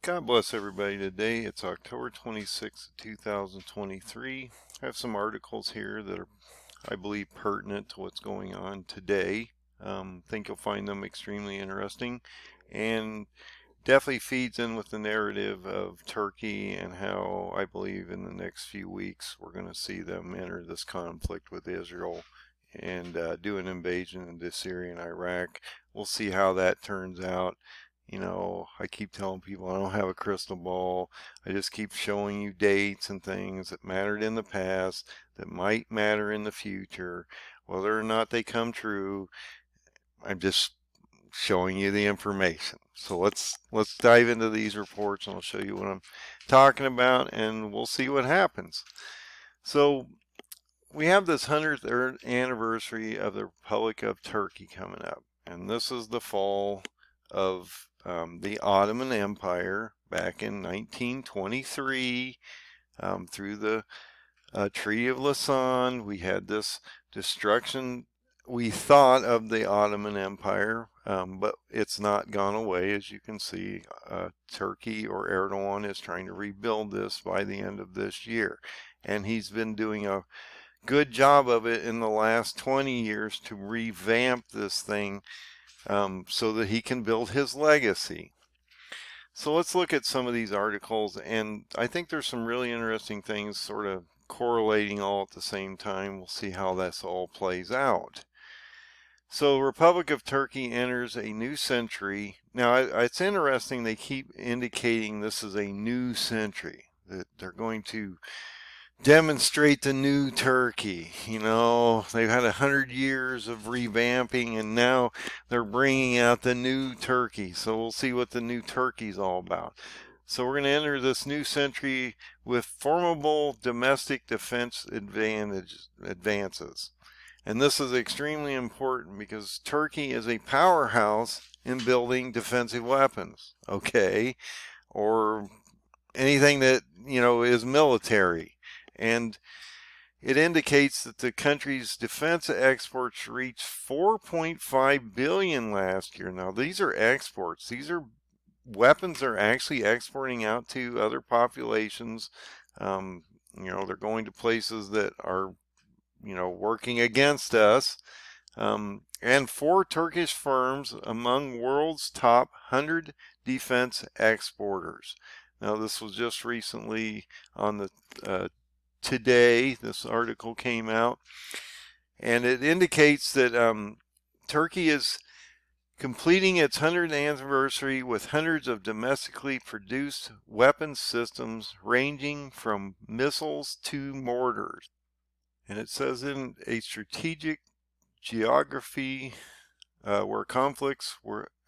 God bless everybody today. It's October 26th, 2023. I have some articles here that are, I believe, pertinent to what's going on today. Think you'll find them extremely interesting and definitely feeds in with the narrative of Turkey and how I believe in the next few weeks we're going to see them enter this conflict with Israel and do an invasion into Syria and Iraq. We'll see how that turns out. You know, I keep telling people I don't have a crystal ball. I just keep showing you dates and things that mattered in the past that might matter in the future. Whether or not they come true, I'm just showing you the information. So let's dive into these reports and I'll show you what I'm talking about and we'll see what happens. So we have this 100th anniversary of the Republic of Turkey coming up, and this is the fall of the Ottoman Empire back in 1923 through the Treaty of Lausanne. We had this destruction, we thought, of the Ottoman Empire, but it's not gone away. As you can see, Turkey, or Erdogan, is trying to rebuild this by the end of this year, and he's been doing a good job of it in the last 20 years to revamp this thing so that he can build his legacy. So let's look at some of these articles, and I think there's some really interesting things sort of correlating all at the same time. We'll see how this all plays out. So Republic of Turkey enters a new century. Now it's interesting they keep indicating this is a new century, that they're going to demonstrate the new Turkey. You know, they've had 100 years of revamping and now they're bringing out the new Turkey. So we'll see what the new Turkey's all about. So we're going to enter this new century with formidable domestic defense advances. And this is extremely important because Turkey is a powerhouse in building defensive weapons, okay, or anything that, you know, is military. And it indicates that the country's defense exports reached 4.5 billion last year. Now, these are exports. These are weapons they're actually exporting out to other populations. You know, they're going to places that are, you know, working against us. And 4 Turkish firms among world's top 100 defense exporters. Now, this was just recently on the today, this article came out, and it indicates that Turkey is completing its 100th anniversary with hundreds of domestically produced weapon systems ranging from missiles to mortars. And it says in a strategic geography where conflicts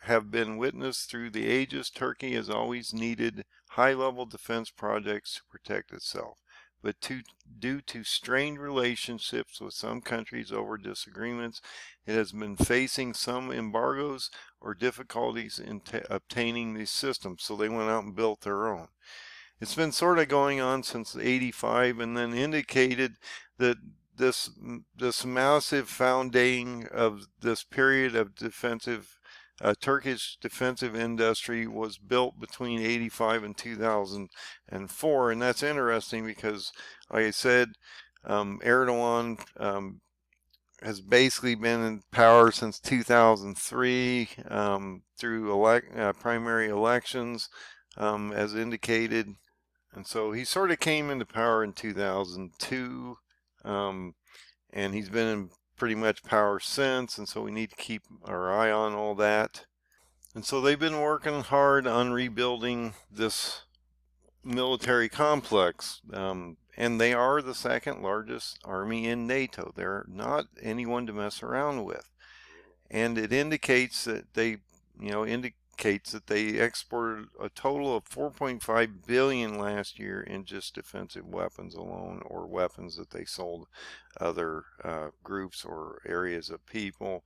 have been witnessed through the ages, Turkey has always needed high-level defense projects to protect itself. But due to strained relationships with some countries over disagreements, it has been facing some embargoes or difficulties in obtaining these systems. So they went out and built their own. It's been sort of going on since '85, and then indicated that this massive founding of this period of defensive Turkish defensive industry was built between '85 and 2004, and that's interesting because, like I said, Erdogan has basically been in power since 2003 through primary elections, as indicated, and so he sort of came into power in 2002, and he's been in pretty much power since, and so we need to keep our eye on all that. And so they've been working hard on rebuilding this military complex, and they are the second largest army in NATO. They're not anyone to mess around with, and it indicates that they exported a total of 4.5 billion last year in just defensive weapons alone, or weapons that they sold other groups or areas of people.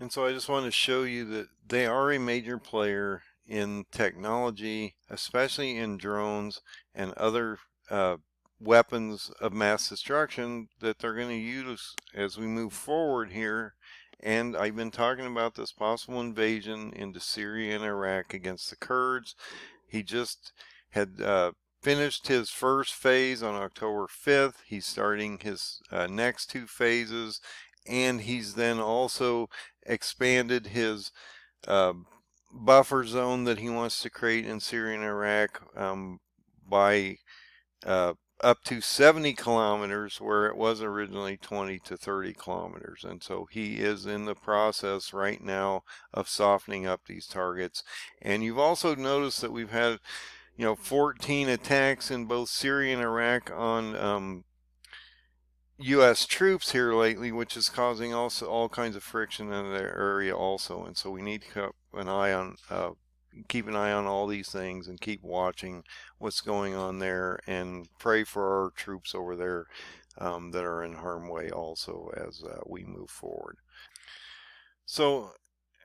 And so I just want to show you that they are a major player in technology, especially in drones and other weapons of mass destruction that they're going to use as we move forward here. And I've been talking about this possible invasion into Syria and Iraq against the Kurds. He just had finished his first phase on October 5th. He's starting his next two phases, and he's then also expanded his buffer zone that he wants to create in Syria and Iraq by up to 70 kilometers, where it was originally 20 to 30 kilometers. And so he is in the process right now of softening up these targets. And you've also noticed that we've had 14 attacks in both Syria and Iraq on U.S. troops here lately, which is causing also all kinds of friction in the area also. And so we need to keep an eye on all these things and keep watching what's going on there, and pray for our troops over there that are in harm's way also as we move forward. So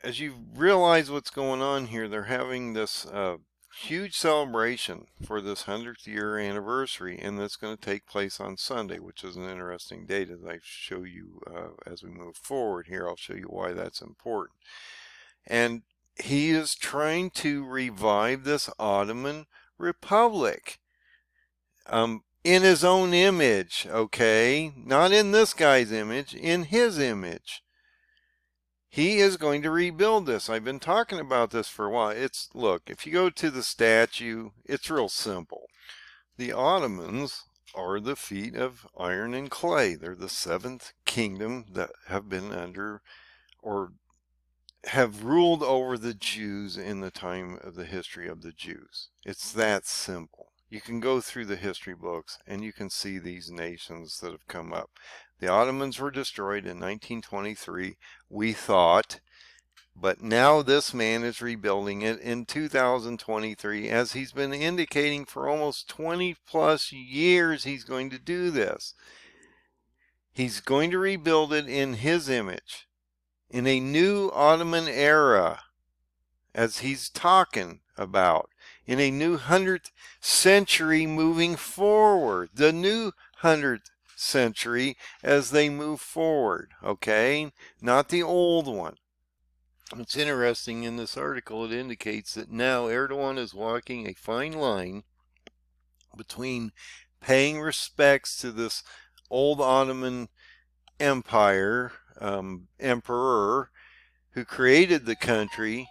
as you realize what's going on here, they're having this huge celebration for this 100th year anniversary, and that's going to take place on Sunday, which is an interesting date as I show you as we move forward here. I'll show you why that's important. And he is trying to revive this Ottoman Republic in his own image, okay? Not in this guy's image, in his image. He is going to rebuild this. I've been talking about this for a while. Look, if you go to the statue, it's real simple. The Ottomans are the feet of iron and clay. They're the seventh kingdom that have been under, or have ruled over, the Jews in the time of the history of the Jews. It's that simple. You can go through the history books and you can see these nations that have come up. The Ottomans were destroyed in 1923, we thought, but now this man is rebuilding it in 2023, as he's been indicating for almost 20 plus years he's going to do this. He's going to rebuild it in his image, in a new Ottoman era, as he's talking about, in a new 100th century moving forward, the new 100th century as they move forward, okay? Not the old one. It's interesting, in this article it indicates that now Erdogan is walking a fine line between paying respects to this old Ottoman Empire, emperor who created the country,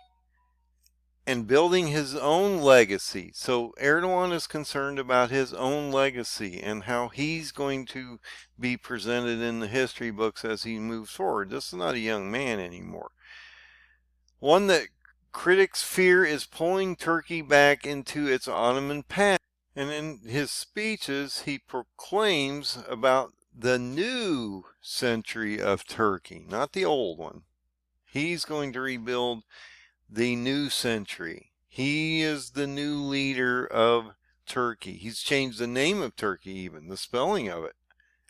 and building his own legacy. So Erdogan is concerned about his own legacy and how he's going to be presented in the history books as he moves forward. This is not a young man anymore. One that critics fear is pulling Turkey back into its Ottoman past. And in his speeches, he proclaims about the new century of Turkey, not the old one. He's going to rebuild the new century. He is the new leader of Turkey. He's changed the name of Turkey, even the spelling of it.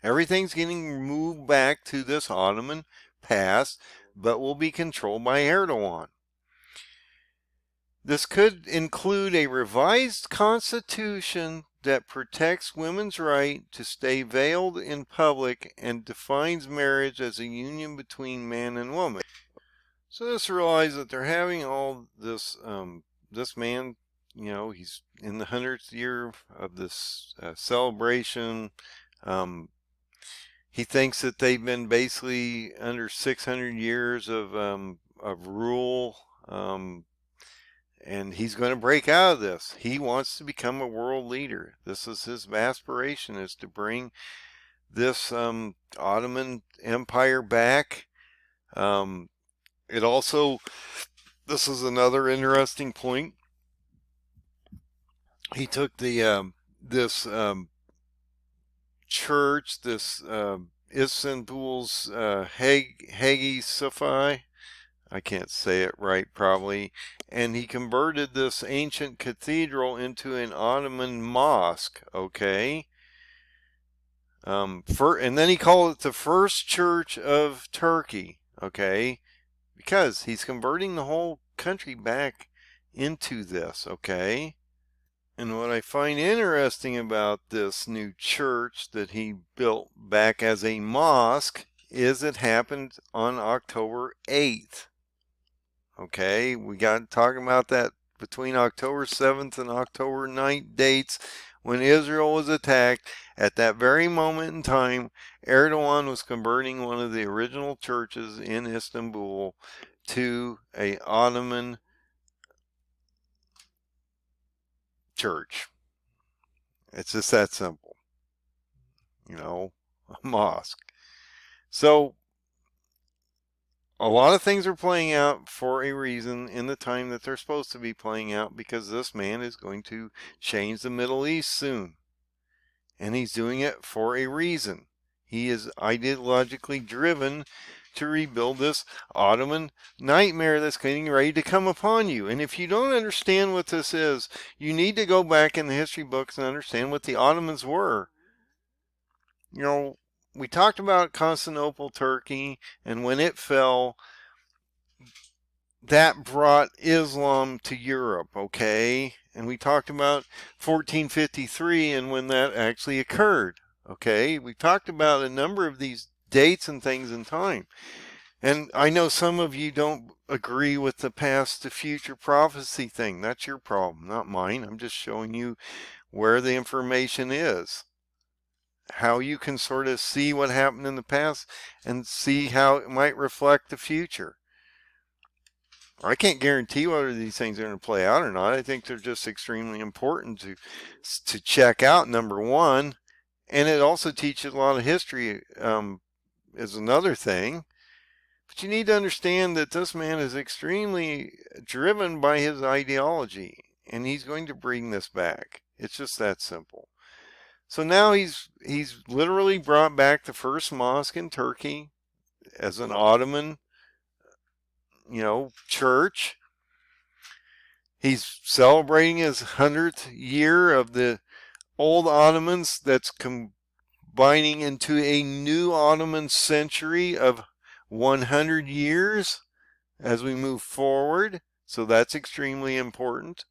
Everything's getting moved back to this Ottoman past, but will be controlled by Erdogan. This could include a revised constitution that protects women's right to stay veiled in public and defines marriage as a union between man and woman. So just realize that they're having all this, this man, he's in the 100th year of this celebration. He thinks that they've been basically under 600 years of rule, and he's going to break out of this. He wants to become a world leader. This is his aspiration, is to bring this Ottoman Empire back. It also, this is another interesting point. He took the this church, this Istanbul's Hagia Sophia, I can't say it right probably, and he converted this ancient cathedral into an Ottoman mosque, okay? And then he called it the first church of Turkey, okay? Because he's converting the whole country back into this, okay? And what I find interesting about this new church that he built back as a mosque is it happened on October 8th. Okay, we got talking about that between October 7th and October 9th dates when Israel was attacked. At that very moment in time, Erdogan was converting one of the original churches in Istanbul to an Ottoman church. It's just that simple. A mosque. So a lot of things are playing out for a reason in the time that they're supposed to be playing out, because this man is going to change the Middle East soon. And he's doing it for a reason. He is ideologically driven to rebuild this Ottoman nightmare that's getting ready to come upon you. And if you don't understand what this is, you need to go back in the history books and understand what the Ottomans were. We talked about Constantinople, Turkey, and when it fell, that brought Islam to Europe, okay? And we talked about 1453 and when that actually occurred, okay? We talked about a number of these dates and things in time. And I know some of you don't agree with the past to future prophecy thing. That's your problem, not mine. I'm just showing you where the information is, how you can sort of see what happened in the past and see how it might reflect the future. I can't guarantee whether these things are going to play out or not. I think they're just extremely important to check out, number one. And it also teaches a lot of history is another thing. But you need to understand that this man is extremely driven by his ideology, and he's going to bring this back. It's just that simple. So now he's literally brought back the first mosque in Turkey as an Ottoman, church. He's celebrating his 100th year of the old Ottomans that's combining into a new Ottoman century of 100 years as we move forward. So that's extremely important.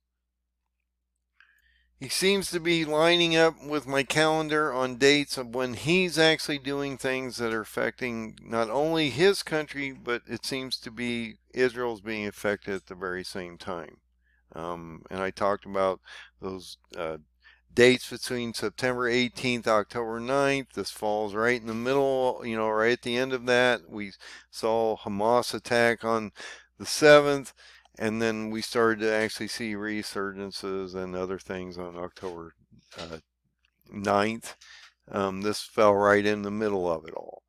He seems to be lining up with my calendar on dates of when he's actually doing things that are affecting not only his country, but it seems to be Israel's being affected at the very same time. And I talked about those dates between September 18th, October 9th. This falls right in the middle, right at the end of that. We saw Hamas attack on the 7th. And then we started to actually see resurgences and other things on October 9th. This fell right in the middle of it all.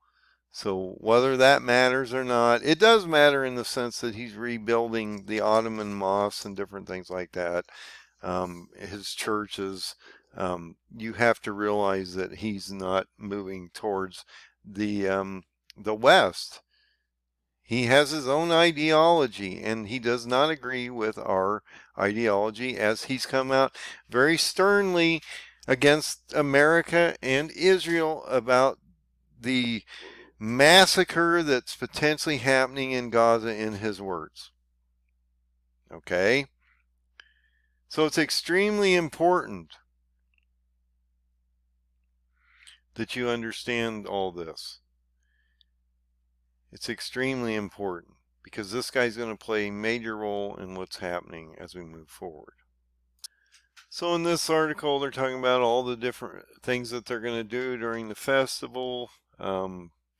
So whether that matters or not, it does matter in the sense that he's rebuilding the Ottoman mosques and different things like that. His churches, you have to realize that he's not moving towards the West. He has his own ideology, and he does not agree with our ideology, as he's come out very sternly against America and Israel about the massacre that's potentially happening in Gaza, in his words. Okay? So it's extremely important that you understand all this. It's extremely important because this guy's going to play a major role in what's happening as we move forward. So in this article, they're talking about all the different things that they're going to do during the festival,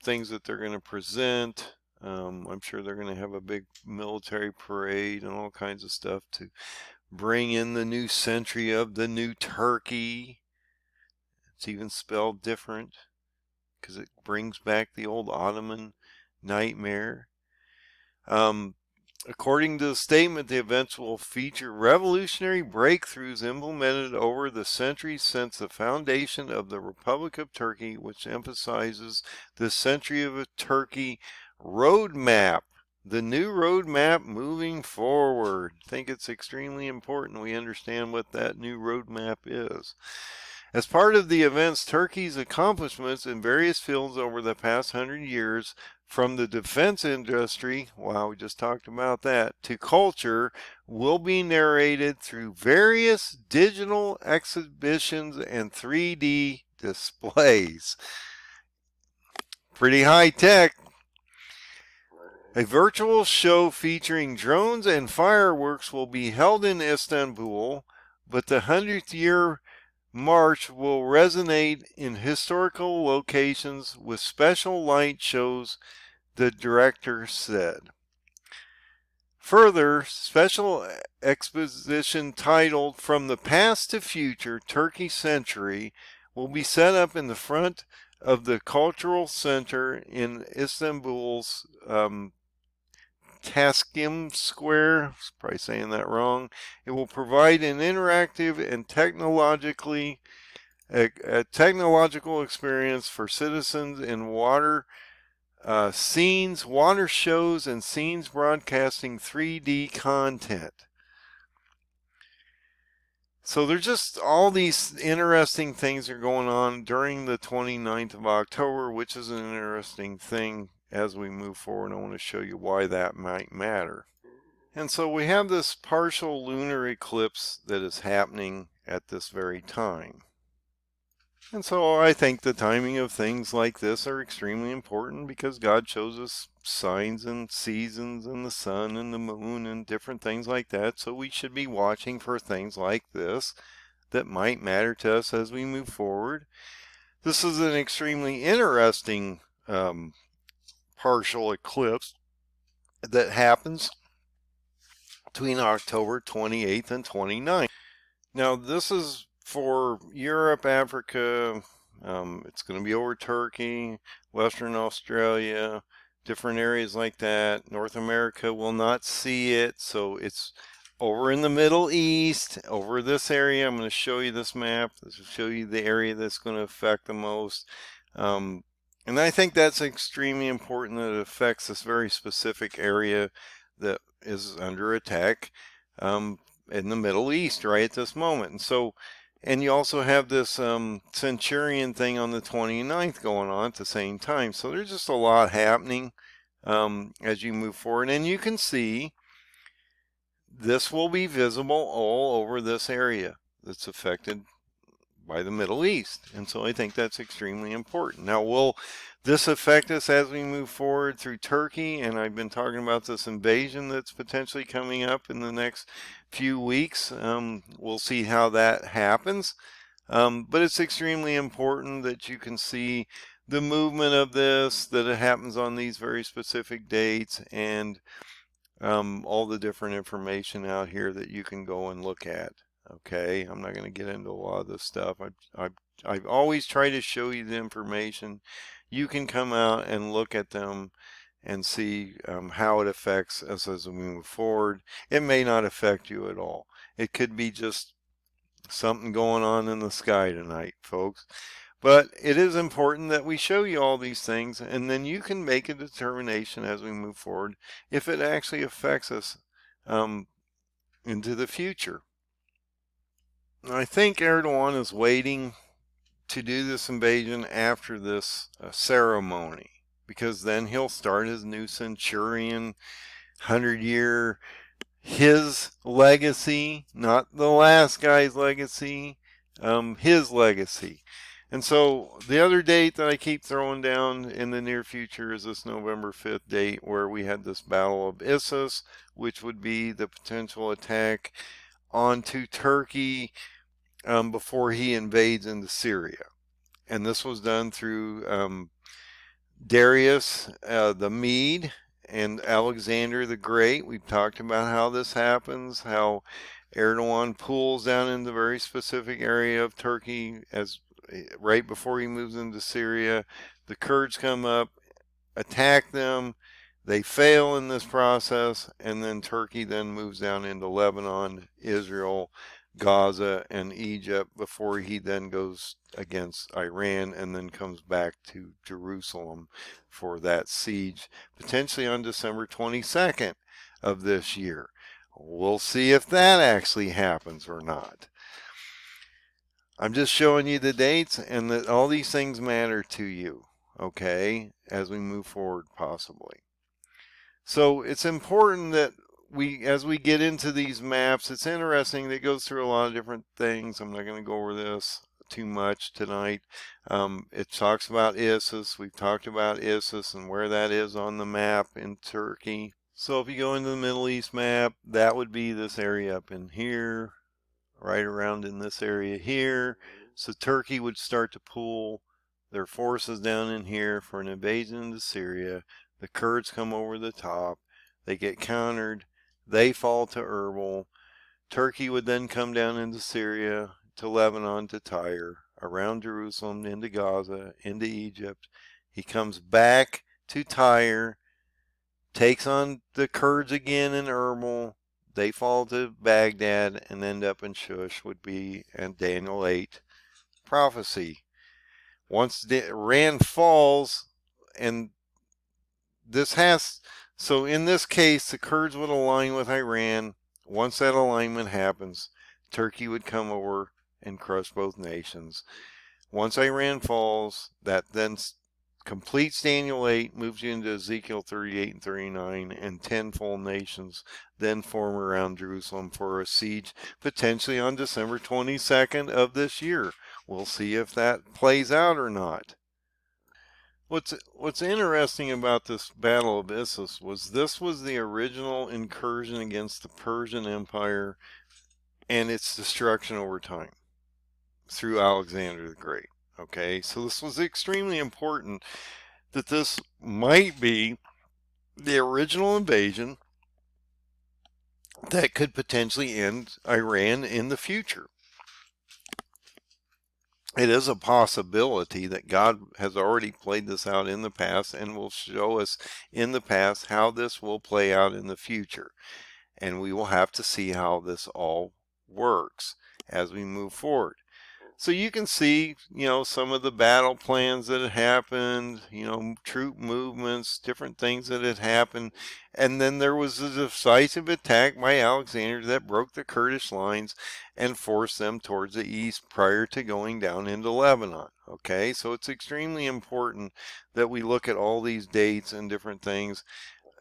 things that they're going to present. I'm sure they're going to have a big military parade and all kinds of stuff to bring in the new century of the new Turkey. It's even spelled different because it brings back the old Ottoman nightmare. According to the statement, the events will feature revolutionary breakthroughs implemented over the centuries since the foundation of the Republic of Turkey, which emphasizes the Century of Turkey roadmap, the new roadmap moving forward. I think it's extremely important we understand what that new roadmap is. As part of the events, Turkey's accomplishments in various fields over the past 100 years, from the defense industry, wow, we just talked about that, to culture, will be narrated through various digital exhibitions and 3D displays. Pretty high tech. A virtual show featuring drones and fireworks will be held in Istanbul, but the 100th year march will resonate in historical locations with special light shows, the director said. Further, special exposition titled From the Past to Future Turkey Century will be set up in the front of the cultural center in Istanbul's Taskim Square. Probably saying that wrong. It will provide an interactive and a technological experience for citizens in water scenes, water shows, and scenes broadcasting 3D content. So there's just all these interesting things are going on during the 29th of October, which is an interesting thing as we move forward. I want to show you why that might matter. And so we have this partial lunar eclipse that is happening at this very time. And so I think the timing of things like this are extremely important because God shows us signs and seasons and the sun and the moon and different things like that. So we should be watching for things like this that might matter to us as we move forward. This is an extremely interesting partial eclipse that happens between October 28th and 29th. Now this is for Europe, Africa, it's going to be over Turkey, Western Australia, different areas like that. North America will not see it, so it's over in the Middle East, over this area. I'm going to show you this map. This will show you the area that's going to affect the most. And I think that's extremely important that it affects this very specific area that is under attack in the Middle East right at this moment. And so, and you also have this centurion thing on the 29th going on at the same time. So there's just a lot happening as you move forward. And you can see this will be visible all over this area that's affected by the Middle East. And so I think that's extremely important. Now, will this affect us as we move forward through Turkey? And I've been talking about this invasion that's potentially coming up in the next few weeks. We'll see how that happens. But it's extremely important that you can see the movement of this, that it happens on these very specific dates, and all the different information out here that you can go and look at. Okay, I'm not going to get into a lot of this stuff. I've always tried to show you the information. You can come out and look at them and see how it affects us as we move forward. It may not affect you at all. It could be just something going on in the sky tonight, folks. But it is important that we show you all these things, and then you can make a determination as we move forward if it actually affects us into the future. I think Erdogan is waiting to do this invasion after this ceremony, because then he'll start his new centurion 100-year, his legacy, not the last guy's legacy, his legacy. And so the other date that I keep throwing down in the near future is this November 5th date where we had this Battle of Issus, which would be the potential attack onto Turkey before he invades into Syria. And this was done through Darius the Mede and Alexander the Great. We've talked about how this happens, how Erdogan pulls down in the very specific area of Turkey as right before he moves into Syria. The Kurds come up, attack them. They fail in this process, and then Turkey then moves down into Lebanon, Israel, Gaza, and Egypt before he then goes against Iran and then comes back to Jerusalem for that siege, potentially on December 22nd of this year. We'll see if that actually happens or not. I'm just showing you the dates and that all these things matter to you, okay, as we move forward possibly. So it's important that as we get into these maps, it's interesting that it goes through a lot of different things. I'm not going to go over this too much tonight. It talks about Issus. We've talked about Issus and where that is on the map in Turkey. So if you go into the Middle East map, that would be this area up in here, right around in this area here. So Turkey would start to pull their forces down in here for an invasion into Syria. The Kurds come over the top. They get countered. They fall to Erbil. Turkey would then come down into Syria, to Lebanon, to Tyre, around Jerusalem, into Gaza, into Egypt. He comes back to Tyre, takes on the Kurds again in Erbil. They fall to Baghdad and end up in Shush, would be in Daniel 8 prophecy. Once Iran falls, and this has, so in this case, the Kurds would align with Iran. Once that alignment happens, Turkey would come over and crush both nations. Once Iran falls, that then completes Daniel 8, moves you into Ezekiel 38 and 39, and 10 full nations then form around Jerusalem for a siege, potentially on December 22nd of this year. We'll see if that plays out or not. What's interesting about this Battle of Issus was this was the original incursion against the Persian Empire and its destruction over time through Alexander the Great. Okay, so this was extremely important that this might be the original invasion that could potentially end Iran in the future. It is a possibility that God has already played this out in the past and will show us in the past how this will play out in the future. And we will have to see how this all works as we move forward. So you can see, some of the battle plans that had happened, troop movements, different things that had happened. And then there was a decisive attack by Alexander that broke the Kurdish lines and forced them towards the east prior to going down into Lebanon. Okay, so it's extremely important that we look at all these dates and different things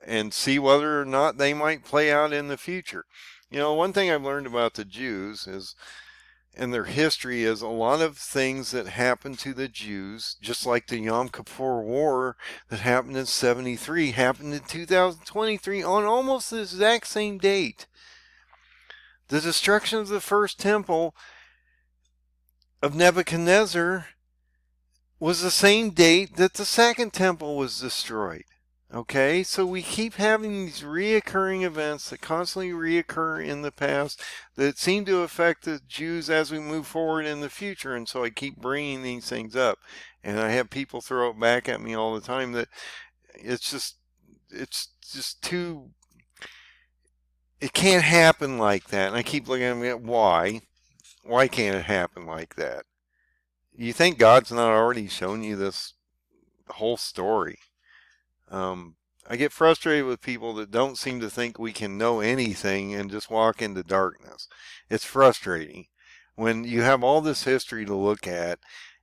and see whether or not they might play out in the future. One thing I've learned about the Jews is, and their history is, a lot of things that happened to the Jews, just like the Yom Kippur War that happened in 73, happened in 2023 on almost the exact same date. The destruction of the first temple of Nebuchadnezzar was the same date that the second temple was destroyed. Okay, so we keep having these reoccurring events that constantly reoccur in the past that seem to affect the Jews as we move forward in the future. And so I keep bringing these things up. And I have people throw it back at me all the time that it's just too, it can't happen like that. And I keep looking at me at why. Why can't it happen like that? You think God's not already shown you this whole story? I get frustrated with people that don't seem to think we can know anything and just walk into darkness. It's frustrating when you have all this history to look at,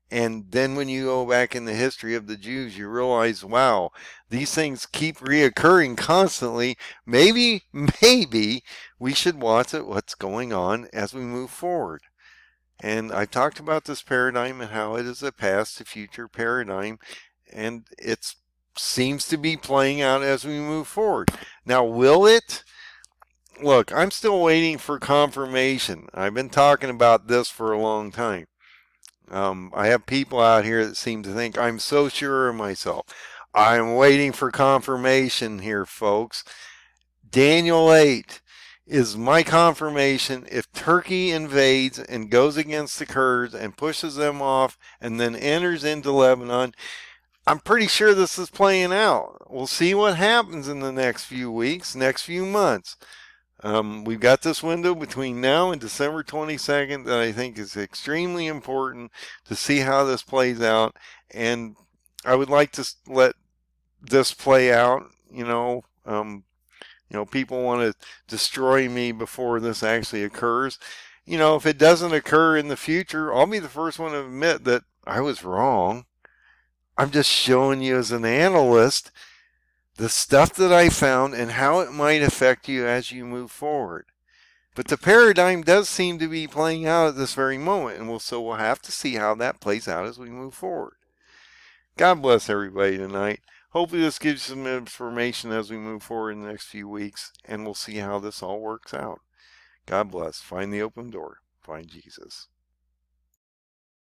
and then when you go back in the history of the Jews, you realize, wow, these things keep reoccurring constantly. Maybe we should watch at what's going on as we move forward. And I talked about this paradigm and how it is a past to future paradigm, and it's seems to be playing out as we move forward. Now, will it? Look, I'm still waiting for confirmation. I've been talking about this for a long time. I have people out here that seem to think I'm so sure of myself. I'm waiting for confirmation here, folks. Daniel 8 is my confirmation. If Turkey invades and goes against the Kurds and pushes them off and then enters into Lebanon, I'm pretty sure this is playing out. We'll see what happens in the next few weeks, next few months. We've got this window between now and December 22nd that I think is extremely important to see how this plays out. And I would like to let this play out. People want to destroy me before this actually occurs. If it doesn't occur in the future, I'll be the first one to admit that I was wrong. I'm just showing you as an analyst the stuff that I found and how it might affect you as you move forward. But the paradigm does seem to be playing out at this very moment, and we'll have to see how that plays out as we move forward. God bless everybody tonight. Hopefully this gives you some information as we move forward in the next few weeks, and we'll see how this all works out. God bless. Find the open door. Find Jesus.